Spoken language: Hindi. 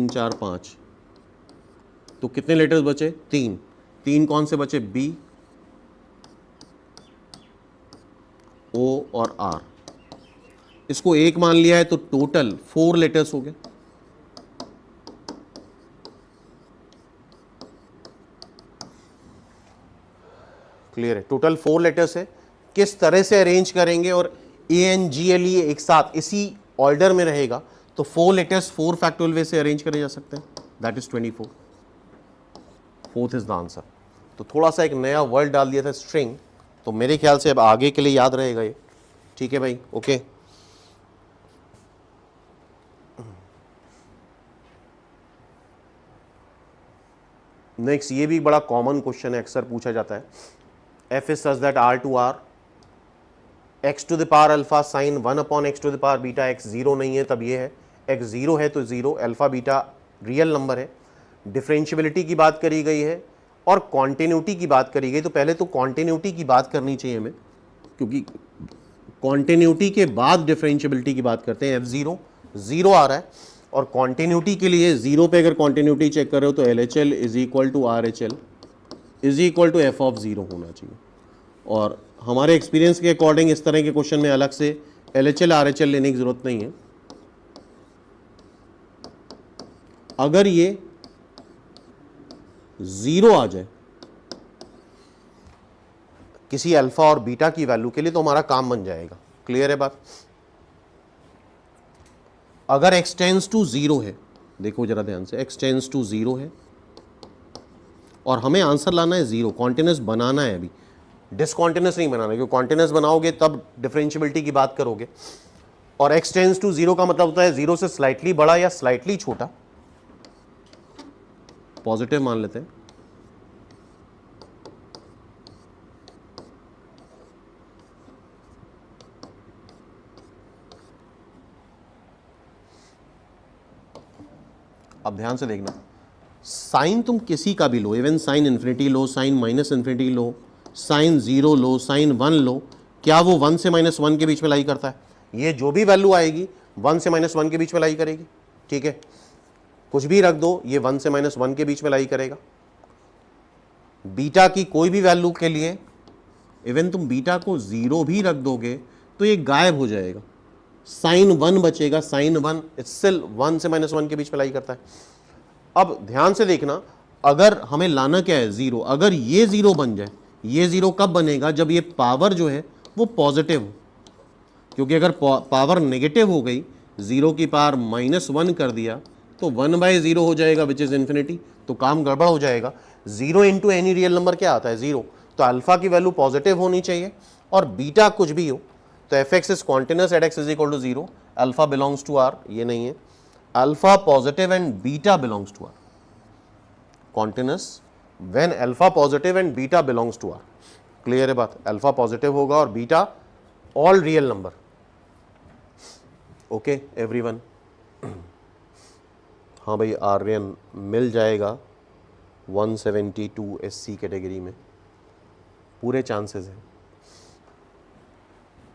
3 4 5, तो कितने लेटर्स बचे? 3। 3 कौन से बचे? बी, ओ और आर। इसको 1 मान लिया है तो टोटल 4 लेटर्स हो गए। क्लियर है? टोटल 4 लेटर्स है। किस तरह से अरेंज करेंगे और ANGLE एक साथ इसी ऑर्डर में रहेगा तो 4 लेटर्स 4 फैक्टोरियल वे से अरेंज करे जा सकते हैं। That is 24। Fourth is the answer. तो थोड़ा सा एक नया वर्ड डाल दिया था, स्ट्रिंग, तो मेरे ख्याल से अब आगे के लिए याद रहेगा ये। ठीक है भाई, ओके। नेक्स्ट, ये भी बड़ा कॉमन क्वेश्चन है, अक्सर पूछा जाता है। F is such that R to R x to the power alpha sine 1 upon x to the power beta, x zero नहीं है तब ये है, एक्स जीरो है तो zero, alpha beta real number है। डिफरेंशियबिलिटी की बात करी गई है और कॉन्टिन्यूटी की बात करी गई। तो पहले तो कॉन्टिन्यूटी की बात करनी चाहिए हमें, क्योंकि कॉन्टिन्यूटी के बाद डिफरेंशियबिलिटी की बात करते हैं। एफ जीरो जीरो आ रहा है और कॉन्टिन्यूटी के लिए जीरो पे अगर कॉन्टिन्यूटी चेक कर रहे हो तो LHL is equal to RHL is equal to f of zero होना चाहिए। और हमारे एक्सपीरियंस के अकॉर्डिंग इस तरह के क्वेश्चन में अलग से LHL RHL लेने की जरूरत नहीं है। अगर ये जीरो आ जाए किसी अल्फा और बीटा की वैल्यू के लिए तो हमारा काम बन जाएगा। क्लियर है बात? अगर x टेंड्स टू जीरो है, देखो जरा ध्यान से, x टेंड्स टू जीरो है और हमें आंसर लाना है जीरो, कॉन्टिन्यूस बनाना है, अभी डिसकॉन्टिन्यूस नहीं बनाना, क्योंकि कॉन्टिन्यूस बनाओगे तब डिफरेंशियबिलिटी की बात करोगे। और x टेंड्स टू जीरो का मतलब होता है जीरो से स्लाइटली बड़ा या स्लाइटली छोटा, पॉजिटिव मान लेते हैं। अब ध्यान से देखना, साइन तुम किसी का भी लो, इवन साइन इन्फिनिटी लो, साइन माइनस इन्फिनिटी लो, साइन जीरो लो, साइन 1 लो, क्या वो 1 से -1 के बीच में लाई करता है? ये जो भी वैल्यू आएगी 1 से -1 के बीच में लाई करेगी। ठीक है, कुछ भी रख दो, ये 1 से -1 के बीच में लाई करेगा। बीटा की कोई भी वैल्यू के लिए इवन तुम बीटा को जीरो भी रख दोगे तो ये गायब हो जाएगा, साइन 1 बचेगा। साइन 1 स्टिल 1 से -1 के बीच में लाई करता है। अब ध्यान से देखना, अगर हमें लाना क्या है? जीरो। अगर ये जीरो बन जाए, ये जीरो कब बनेगा? जब ये पावर जो है वो पॉजिटिव हो, क्योंकि अगर पावर नेगेटिव हो गई, जीरो की पावर -1 कर दिया तो 1/0 हो जाएगा, विच इज इन्फिनिटी, तो काम गड़बड़ हो जाएगा। Zero into any real number क्या आता है? जीरो। तो अल्फा की वैल्यू पॉजिटिव होनी चाहिए और बीटा कुछ भी हो, तो f x is continuous at x is equal to zero, alpha belongs to R, ये नहीं है, alpha positive and beta belongs to R, continuous when alpha positive and beta belongs to R. Clear है बात? अल्फा पॉजिटिव होगा और beta all real number. Okay everyone? हाँ भाई, आर्यन मिल जाएगा 172 SC कैटेगरी में, पूरे चांसेस हैं।